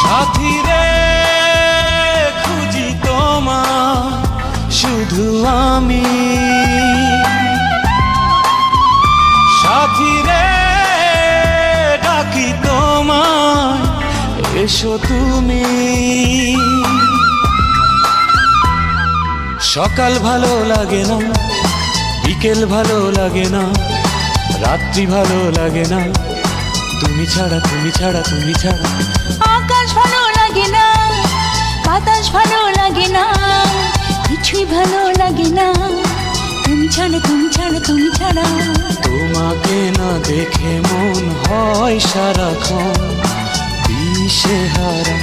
সাথী রে খুঁজি তোমার শুধু আমি, সাথী রে ডাকি তোমায় এসো তুমি। সকাল ভালো লাগে না, বিকেল ভালো লাগে না, রাত্রি ভালো লাগে না, তুমি ছাড়া তুমি ছাড়া তুমি ছাড়া। আকাশ ভালো লাগে না, বাতাস ভালো লাগে না, কিছুই ভালো লাগে না, তুমি ছাড়া তুমি ছাড়া তুমি ছাড়া। তোমাকে না দেখে মন হয় সারাক্ষণ দিশেহারা।